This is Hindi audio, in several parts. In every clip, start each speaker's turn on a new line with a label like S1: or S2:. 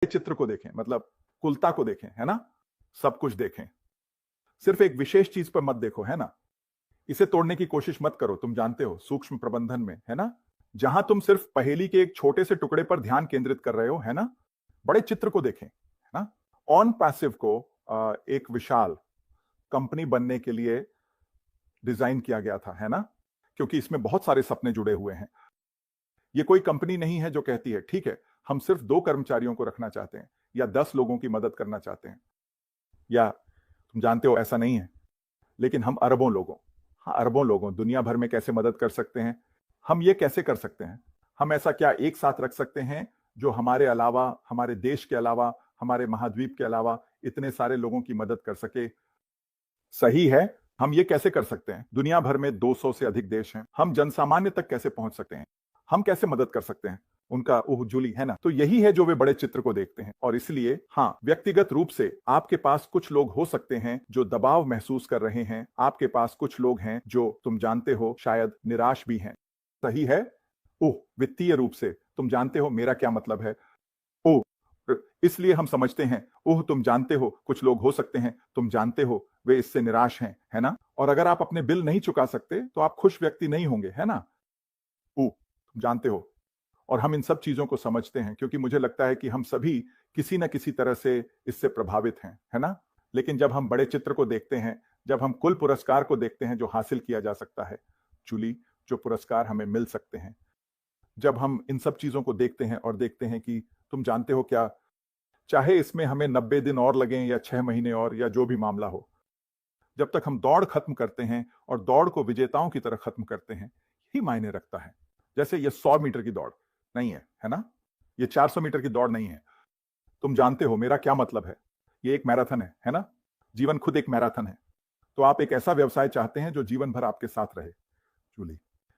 S1: चित्र को देखें, मतलब कुलता को देखें, है ना? सब कुछ देखें, सिर्फ एक विशेष चीज पर मत देखो, है ना? इसे तोड़ने की कोशिश मत करो। तुम जानते हो सूक्ष्म प्रबंधन में, है ना, जहां तुम सिर्फ पहेली के एक छोटे से टुकड़े पर ध्यान केंद्रित कर रहे हो, है ना, बड़े चित्र को देखें, है ना। ऑन पैसिव को एक विशाल कंपनी बनने के लिए डिजाइन किया गया था, है ना, क्योंकि इसमें बहुत सारे सपने जुड़े हुए हैं। ये कोई कंपनी नहीं है जो कहती है ठीक है हम सिर्फ 2 कर्मचारियों को रखना चाहते हैं या 10 लोगों की मदद करना चाहते हैं, या तुम जानते हो ऐसा नहीं है, लेकिन हम अरबों लोगों, हाँ अरबों लोगों दुनिया भर में कैसे मदद कर सकते हैं। हम ये कैसे कर सकते हैं, हम ऐसा क्या एक साथ रख सकते हैं जो हमारे अलावा, हमारे देश के अलावा, हमारे महाद्वीप के अलावा इतने सारे लोगों की मदद कर सके। सही है, हम ये कैसे कर सकते हैं। दुनिया भर में 200 से अधिक देश हैं, हम जनसामान्य तक कैसे पहुंच सकते हैं, हम कैसे मदद कर सकते हैं उनका, ओह जूली, है ना। तो यही है जो वे बड़े चित्र को देखते हैं। और इसलिए हाँ, व्यक्तिगत रूप से आपके पास कुछ लोग हो सकते हैं जो दबाव महसूस कर रहे हैं, आपके पास कुछ लोग हैं जो तुम जानते हो शायद निराश भी हैं। सही है, ओह वित्तीय रूप से तुम जानते हो मेरा क्या मतलब है, ओह इसलिए हम समझते हैं, ओह तुम जानते हो कुछ लोग हो सकते हैं, तुम जानते हो वे इससे निराश हैं, है ना। और अगर आप अपने बिल नहीं चुका सकते तो आप खुश व्यक्ति नहीं होंगे, है ना। ओह तुम जानते हो। और हम इन सब चीजों को समझते हैं क्योंकि मुझे लगता है कि हम सभी किसी न किसी तरह से इससे प्रभावित हैं, है ना। लेकिन जब हम बड़े चित्र को देखते हैं, जब हम कुल पुरस्कार को देखते हैं जो हासिल किया जा सकता है, जूली, जो पुरस्कार हमें मिल सकते हैं, जब हम इन सब चीजों को देखते हैं और देखते हैं कि तुम जानते हो क्या, चाहे इसमें हमें 90 दिन और लगें या 6 महीने और, या जो भी मामला हो, जब तक हम दौड़ खत्म करते हैं और दौड़ को विजेताओं की तरह खत्म करते हैं, यही मायने रखता है। जैसे ये 100 मीटर की दौड़ नहीं है ना, ये 400 मीटर की दौड़ नहीं है। तुम जानते हो मेरा क्या मतलब है, ये एक मैराथन है ना। जीवन खुद एक मैराथन है। तो आप एक ऐसा व्यवसाय चाहते हैं जो जीवन भर आपके साथ रहे, जूली।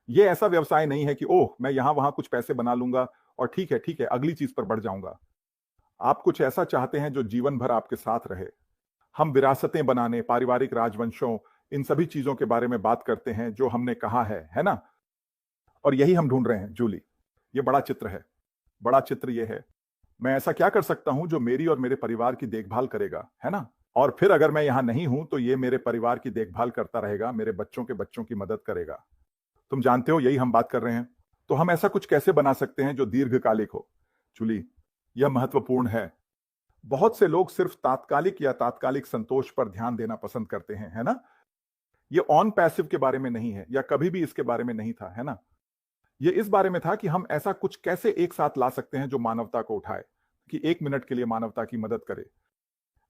S1: ये ऐसा व्यवसाय नहीं है कि ओह मैं यहां वहां कुछ पैसे बना लूंगा और ठीक है अगली चीज पर बढ़ जाऊंगा। आप कुछ ऐसा चाहते हैं जो जीवन भर आपके साथ रहे। हम विरासतें बनाने, पारिवारिक राजवंशों, इन सभी चीजों के बारे में बात करते हैं जो हमने कहा है ना। और यही हम ढूंढ रहे हैं, जूली। ये बड़ा चित्र है, बड़ा चित्र ये है, मैं ऐसा क्या कर सकता हूं जो मेरी और मेरे परिवार की देखभाल करेगा, है ना। और फिर अगर मैं यहां नहीं हूं तो ये मेरे परिवार की देखभाल करता रहेगा, मेरे बच्चों के बच्चों की मदद करेगा। तुम जानते हो यही हम बात कर रहे हैं। तो हम ऐसा कुछ कैसे बना सकते हैं जो दीर्घकालिक हो, जूली। यह महत्वपूर्ण है। बहुत से लोग सिर्फ तात्कालिक या तात्कालिक संतोष पर ध्यान देना पसंद करते हैं, है ना। ये ऑन पैसिव के बारे में नहीं है, या कभी भी इसके बारे में नहीं था, है ना। ये इस बारे में था कि हम ऐसा कुछ कैसे एक साथ ला सकते हैं जो मानवता को उठाए, कि 1 मिनट के लिए मानवता की मदद करे।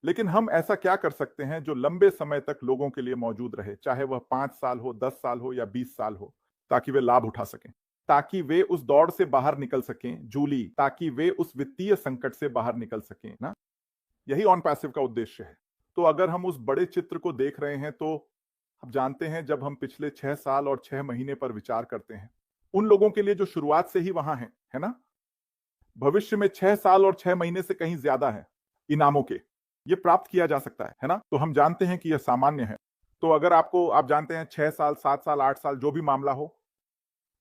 S1: लेकिन हम ऐसा क्या कर सकते हैं जो लंबे समय तक लोगों के लिए मौजूद रहे, चाहे वह 5 साल हो, 10 साल हो या 20 साल हो, ताकि वे लाभ उठा सकें, ताकि वे उस दौड़ से बाहर निकल सकें, जूली, ताकि वे उस वित्तीय संकट से बाहर निकल सकें ना। यही ऑन पैसिव का उद्देश्य है। तो अगर हम उस बड़े चित्र को देख रहे हैं तो आप जानते हैं, जब हम पिछले 6 साल और 6 महीने पर विचार करते हैं, उन लोगों के लिए जो शुरुआत से ही वहां है ना, भविष्य में 6 साल और 6 महीने से कहीं ज्यादा है इनामों के, ये प्राप्त किया जा सकता है ना। तो हम जानते हैं कि यह सामान्य है। तो अगर आपको, आप जानते हैं 6 साल, 7 साल, 8 साल, जो भी मामला हो,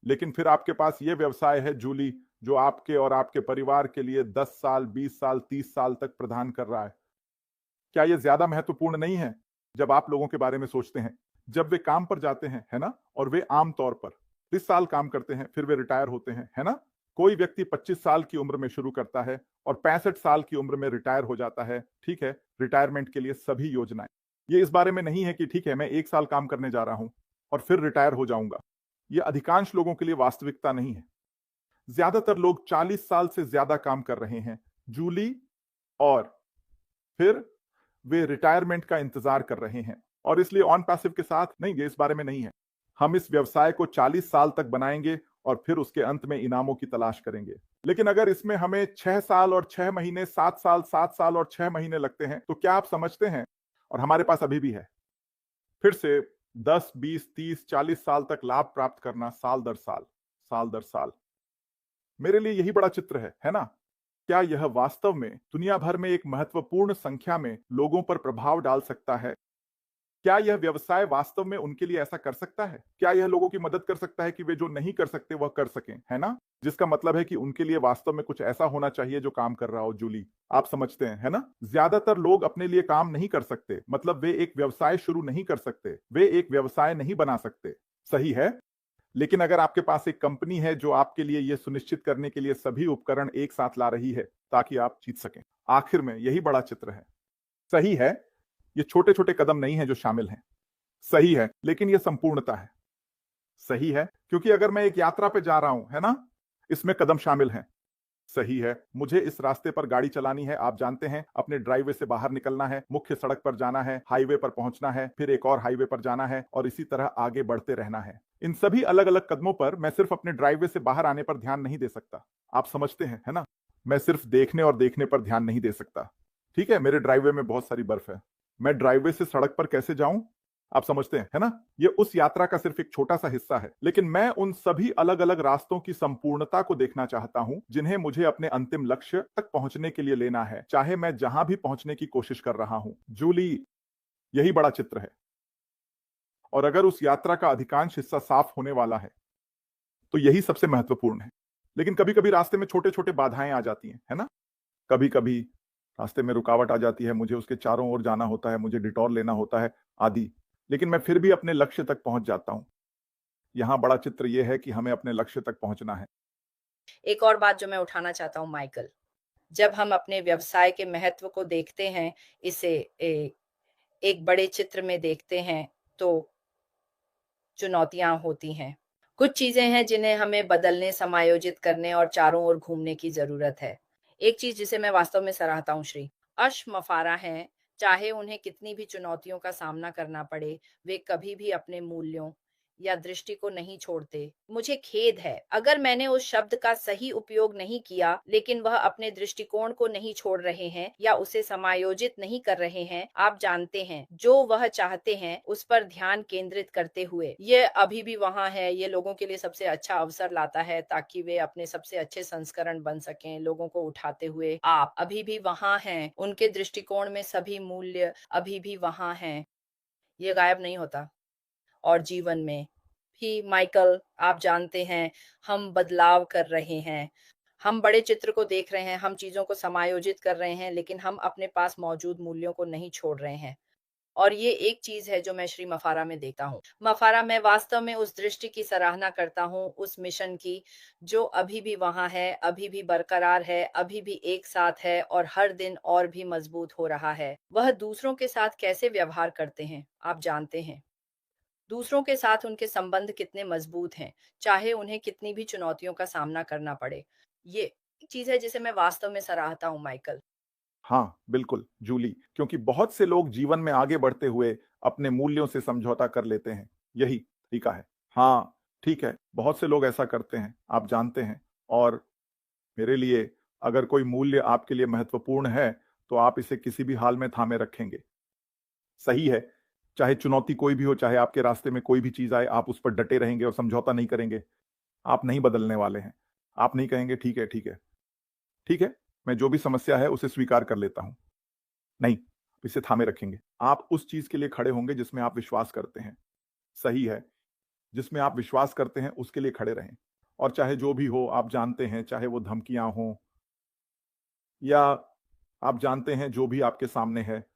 S1: लेकिन फिर आपके पास यह व्यवसाय है, जूली, जो आपके और आपके परिवार के लिए 10 साल, 20 साल, 30 साल तक प्रदान कर रहा है। क्या यह ज्यादा महत्वपूर्ण नहीं है जब आप लोगों के बारे में सोचते हैं, जब वे काम पर जाते हैं, है ना, और वे आम तौर पर 30 साल काम करते हैं, फिर वे रिटायर होते हैं, है ना। कोई व्यक्ति 25 साल की उम्र में शुरू करता है और 65 साल की उम्र में रिटायर हो जाता है, ठीक है। रिटायरमेंट के लिए सभी योजनाएं, ये इस बारे में नहीं है कि ठीक है मैं 1 साल काम करने जा रहा हूं और फिर रिटायर हो जाऊंगा। यह अधिकांश लोगों के लिए वास्तविकता नहीं है। ज्यादातर लोग 40 साल से ज्यादा काम कर रहे हैं, जूली, और फिर वे रिटायरमेंट का इंतजार कर रहे हैं। और इसलिए ऑन पैसिव के साथ नहीं, ये इस बारे में नहीं है। हम इस व्यवसाय को 40 साल तक बनाएंगे और फिर उसके अंत में इनामों की तलाश करेंगे। लेकिन अगर इसमें हमें 6 साल और 6 महीने, 7 साल, 7 साल और 6 महीने लगते हैं, तो क्या आप समझते हैं, और हमारे पास अभी भी है, फिर से 10, 20, 30, 40 साल तक लाभ प्राप्त करना, साल दर साल, साल दर साल। मेरे लिए यही बड़ा चित्र है ना। क्या यह वास्तव में दुनिया भर में एक महत्वपूर्ण संख्या में लोगों पर प्रभाव डाल सकता है? क्या यह व्यवसाय वास्तव में उनके लिए ऐसा कर सकता है? क्या यह लोगों की मदद कर सकता है कि वे जो नहीं कर सकते वह कर सकें, है ना? जिसका मतलब है कि उनके लिए वास्तव में कुछ ऐसा होना चाहिए जो काम कर रहा हो, जूली। आप समझते हैं, है ना? ज्यादातर लोग अपने लिए काम नहीं कर सकते, मतलब वे एक व्यवसाय शुरू नहीं कर सकते, वे एक व्यवसाय नहीं बना सकते। सही है? लेकिन अगर आपके पास एक कंपनी है जो आपके लिए यह सुनिश्चित करने के लिए सभी उपकरण एक साथ ला रही है ताकि आप जीत सकें। आखिर में यही बड़ा चित्र है। सही है, ये छोटे-छोटे कदम नहीं हैं जो शामिल हैं। सही है, लेकिन ये संपूर्णता है। सही है, क्योंकि अगर मैं एक यात्रा पे जा रहा हूं, है ना? इसमें कदम शामिल हैं। सही है, मुझे इस रास्ते पर गाड़ी चलानी है, आप जानते हैं, अपने ड्राइववे से बाहर निकलना है, मुख्य सड़क पर जाना है, हाईवे पर पहुंचना है, फिर एक और हाईवे पर जाना है और इसी तरह आगे बढ़ते रहना है। इन सभी अलग-अलग कदमों पर मैं सिर्फ अपने ड्राइववे से बाहर आने पर ध्यान नहीं दे सकता। आप समझते हैं, है ना? मैं सिर्फ देखने और देखने पर ध्यान नहीं दे सकता। ठीक है, मेरे ड्राइववे में बहुत सारी बर्फ है। मैं ड्राइववे से सड़क पर कैसे जाऊं? आप समझते हैं, है ना? ये उस यात्रा का सिर्फ एक छोटा सा हिस्सा है, लेकिन मैं उन सभी अलग-अलग रास्तों की संपूर्णता को देखना चाहता हूं, जिन्हें मुझे अपने अंतिम लक्ष्य तक पहुंचने के लिए लेना है, चाहे मैं जहां भी पहुंचने की कोशिश कर रहा हूं। जूली, यही बड़ा चित्र है। और अगर उस यात्रा का अधिकांश हिस्सा साफ होने वाला है, तो यही सबसे महत्वपूर्ण है। लेकिन कभी-कभी रास्ते में छोटे-छोटे बाधाएं आ जाती हैं, है ना? कभी-कभी रास्ते में रुकावट आ जाती है, मुझे उसके चारों ओर जाना होता है, मुझे डिटॉर लेना होता है, आदि। लेकिन मैं फिर भी अपने लक्ष्य तक पहुंच जाता हूं। यहां बड़ा चित्र यह है कि हमें अपने लक्ष्य तक पहुंचना है।
S2: एक और बात जो मैं उठाना चाहता हूँ माइकल, जब हम अपने व्यवसाय के महत्व को देखते हैं, इसे एक बड़े चित्र में देखते हैं, तो चुनौतियाँ होती हैं। कुछ चीज़ें हैं जिन्हें हमें बदलने, समायोजित करने और चारों ओर घूमने की ज़रूरत है। एक चीज़ जिसे मैं वास्तव में सराहता हूँ श्री, अश्मफ़ारा हैं, चाहे उन्हें कितनी भी चुनौतियों का सामना करना पड़े, वे कभी भी अपने मूल्यों या दृष्टि को नहीं छोड़ते। मुझे खेद है, अगर मैंने उस शब्द का सही उपयोग नहीं किया, लेकिन वह अपने दृष्टिकोण को नहीं छोड़ रहे हैं या उसे समायोजित नहीं कर रहे हैं। आप जानते हैं, जो वह चाहते हैं, उस पर ध्यान केंद्रित करते हुए। ये अभी भी वहाँ है, ये लोगों के लिए सबसे अच्छा अवसर लाता है ताकि वे अपने सबसे अच्छे संस्करण बन सकें, लोगों को उठाते हुए। आप अभी भी वहाँ हैं, उनके दृष्टिकोण में सभी मूल्य अभी भी वहाँ हैं। ये गायब नहीं होता। और जीवन में भी माइकल, आप जानते हैं, हम बदलाव कर रहे हैं। हम बड़े चित्र को देख रहे हैं, हम चीज़ों को समायोजित कर रहे हैं, लेकिन हम अपने पास मौजूद मूल्यों को नहीं छोड़ रहे हैं। और ये एक चीज़ है जो मैं श्री मफारा में देखता हूँ। मफारा मैं वास्तव में उस दृष्टि की सराहना करता हूँ, उस मिशन की, जो अभी भी वहाँ है, अभी भी बरकरार है, अभी भी एक साथ है और हर दिन और भी मजबूत हो रहा है। वह दूसरों के साथ कैसे व्यवहार करते हैं, आप जानते हैं। दूसरों के साथ उनके संबंध कितने मजबूत हैं, चाहे उन्हें कितनी भी चुनौतियों का सामना करना पड़े। ये एक चीज़ है जिसे मैं वास्तव में सराहता हूँ माइकल।
S1: हाँ, बिल्कुल, जूली, क्योंकि बहुत से लोग जीवन में आगे बढ़ते हुए अपने मूल्यों से समझौता कर लेते हैं। यही तरीका है। हाँ, ठीक है, बहुत से लोग ऐसा करते हैं, आप जानते हैं। और मेरे लिए अगर कोई मूल्य आपके लिए महत्वपूर्ण है, तो आप इसे किसी भी हाल में थामे रखेंगे। सही है, चाहे चुनौती कोई भी हो, चाहे आपके रास्ते में कोई भी चीज़ आए, आप उस पर डटे रहेंगे और समझौता नहीं करेंगे। आप नहीं बदलने वाले हैं। आप नहीं कहेंगे ठीक है, ठीक है। ठीक है, मैं जो भी समस्या है उसे स्वीकार कर लेता हूँ। नहीं, इसे थामे रखेंगे। आप उस चीज़ के लिए खड़े होंगे जिसमें आप विश्वास करते हैं। सही है, जिसमें आप विश्वास करते हैं उसके लिए खड़े रहें। और चाहे जो भी हो, आप जानते हैं, चाहे वो धमकियाँ हों या आप जानते हैं जो भी आपके सामने है,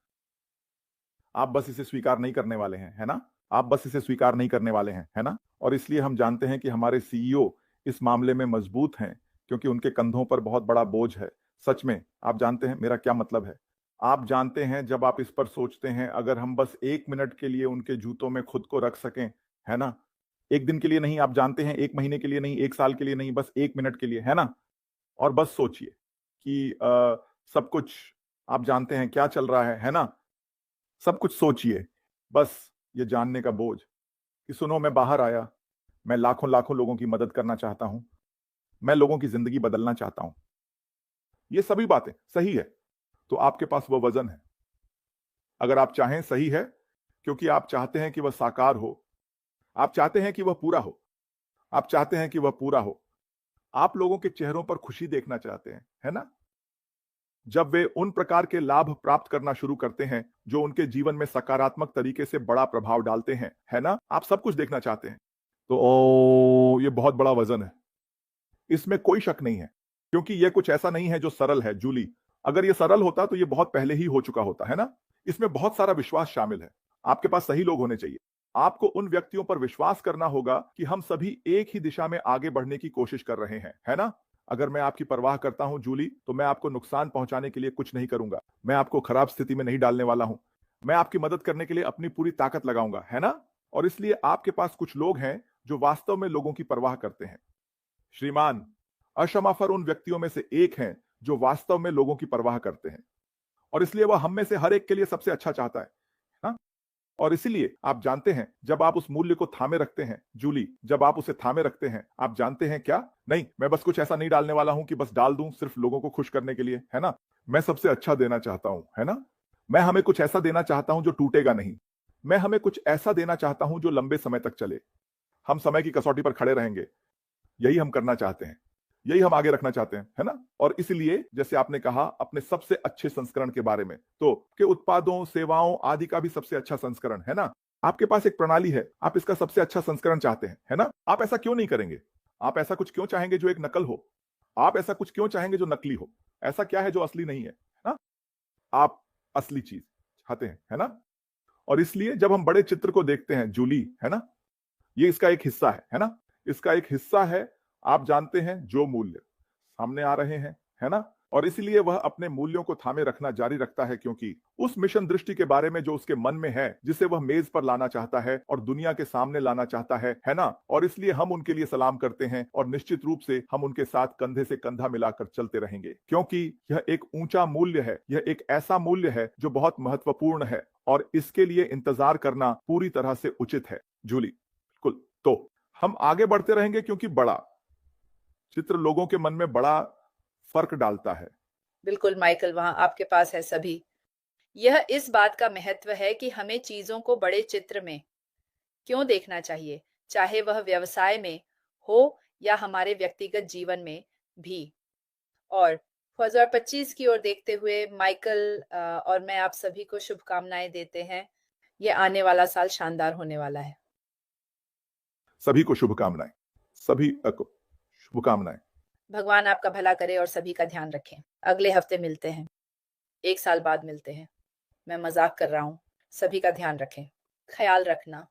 S1: आप बस इसे स्वीकार नहीं करने वाले हैं, है ना? आप बस इसे स्वीकार नहीं करने वाले हैं, है ना? और इसलिए हम जानते हैं कि हमारे सीईओ इस मामले में मजबूत हैं, क्योंकि उनके कंधों पर बहुत बड़ा बोझ है। सच में, आप जानते हैं मेरा क्या मतलब है? आप जानते हैं जब आप इस पर सोचते हैं, अगर हम बस 1 मिनट के लिए उनके जूतों में खुद को रख सकें, है ना? 1 दिन के लिए नहीं, आप जानते हैं 1 महीने के लिए नहीं, 1 साल के लिए नहीं, बस 1 मिनट के लिए, है ना? और बस सोचिए कि सब कुछ आप जानते हैं क्या चल रहा है ना? सब कुछ सोचिए, बस ये जानने का बोझ कि सुनो, मैं बाहर आया, मैं लाखों-लाखों लोगों की मदद करना चाहता हूँ, मैं लोगों की ज़िंदगी बदलना चाहता हूँ। ये सभी बातें सही है, तो आपके पास वो वज़न है। अगर आप चाहें, सही है, क्योंकि आप चाहते हैं कि वह साकार हो, आप चाहते हैं कि वह पूरा हो, आप चाहते हैं कि वह पूरा हो। आप लोगों के चेहरों पर खुशी देखना चाहते हैं, है ना? जब वे उन प्रकार के लाभ प्राप्त करना शुरू करते हैं जो उनके जीवन में सकारात्मक तरीके से बड़ा प्रभाव डालते हैं, है ना? आप सब कुछ देखना चाहते हैं। तो ये बहुत बड़ा वजन है, इसमें कोई शक नहीं है, क्योंकि यह कुछ ऐसा नहीं है जो सरल है। जूली, अगर यह सरल होता तो यह बहुत पहले ही हो चुका होता, है ना? इसमें बहुत सारा विश्वास शामिल है। आपके पास सही लोग होने चाहिए। आपको उन व्यक्तियों पर विश्वास करना होगा कि हम सभी एक ही दिशा में आगे बढ़ने की कोशिश कर रहे हैं, है ना? अगर मैं आपकी परवाह करता हूं जूली, तो मैं आपको नुकसान पहुंचाने के लिए कुछ नहीं करूंगा। मैं आपको खराब स्थिति में नहीं डालने वाला हूं। मैं आपकी मदद करने के लिए अपनी पूरी ताकत लगाऊंगा, है ना? और इसलिए आपके पास कुछ लोग हैं जो वास्तव में लोगों की परवाह करते हैं। श्रीमान, अशमाफर उन व्यक्तियों में से एक हैं जो वास्तव में लोगों की परवाह करते हैं, और इसलिए वह हम में से हर एक के लिए सबसे अच्छा चाहता है ना? और इसीलिए आप जानते हैं, जब आप उस मूल्य को थामे रखते हैं जूली, जब आप उसे थामे रखते हैं, आप जानते हैं क्या? नहीं, मैं बस कुछ ऐसा नहीं डालने वाला हूं कि बस डाल दूं सिर्फ लोगों को खुश करने के लिए, है ना? मैं सबसे अच्छा देना चाहता हूं, है ना? मैं हमें कुछ ऐसा देना चाहता हूं जो टूटेगा नहीं। मैं हमें कुछ ऐसा देना चाहता हूं जो लंबे समय तक चले। हम समय की कसौटी पर खड़े रहेंगे। यही हम करना चाहते हैं, यही हम आगे रखना चाहते हैं, है ना? और इसलिए जैसे आपने कहा अपने सबसे अच्छे संस्करण के बारे में, तो के उत्पादों, सेवाओं आदि का भी सबसे अच्छा संस्करण, है ना? आपके पास एक प्रणाली है, आप इसका सबसे अच्छा संस्करण चाहते हैं, है ना? आप ऐसा क्यों नहीं करेंगे? आप ऐसा कुछ क्यों चाहेंगे जो एक नकल हो? आप ऐसा कुछ क्यों चाहेंगे जो नकली हो? ऐसा क्या है जो असली नहीं है ना? आप असली चीज चाहते हैं, है ना? और इसलिए जब हम बड़े चित्र को देखते हैं जूली, है ना, ये इसका एक हिस्सा है ना? इसका एक हिस्सा है। आप जानते हैं जो मूल्य सामने आ रहे हैं, है ना? और इसलिए वह अपने मूल्यों को थामे रखना जारी रखता है, क्योंकि उस मिशन दृष्टि के बारे में जो उसके मन में है, जिसे वह मेज पर लाना चाहता है और दुनिया के सामने लाना चाहता है ना? और इसलिए हम उनके लिए सलाम करते हैं और निश्चित रूप से हम उनके साथ कंधे से कंधा मिलाकर चलते रहेंगे, क्योंकि यह एक ऊंचा मूल्य है, यह एक ऐसा मूल्य है जो बहुत महत्वपूर्ण है और इसके लिए इंतजार करना पूरी तरह से उचित है। जूली, बिल्कुल। तो हम आगे बढ़ते रहेंगे क्योंकि बड़ा चित्र लोगों के मन में बड़ा फर्क डालता है।
S2: बिल्कुल माइकल, वहां आपके पास है सभी। यह इस बात का महत्व है कि हमें चीजों को बड़े चित्र में क्यों देखना चाहिए, चाहे वह व्यवसाय में हो या हमारे व्यक्तिगत जीवन में भी। और 2025 की ओर देखते हुए माइकल और मैं आप सभी को शुभकामनाएं देते हैं। ये आने वाला साल शानदार होने वाला है।
S1: सभी को शुभकामनाएं, सभी को शुभकामनाएं।
S2: भगवान आपका भला करे और सभी का ध्यान रखें। अगले हफ्ते मिलते हैं, 1 साल बाद मिलते हैं। मैं मजाक कर रहा हूँ। सभी का ध्यान रखें, ख्याल रखना।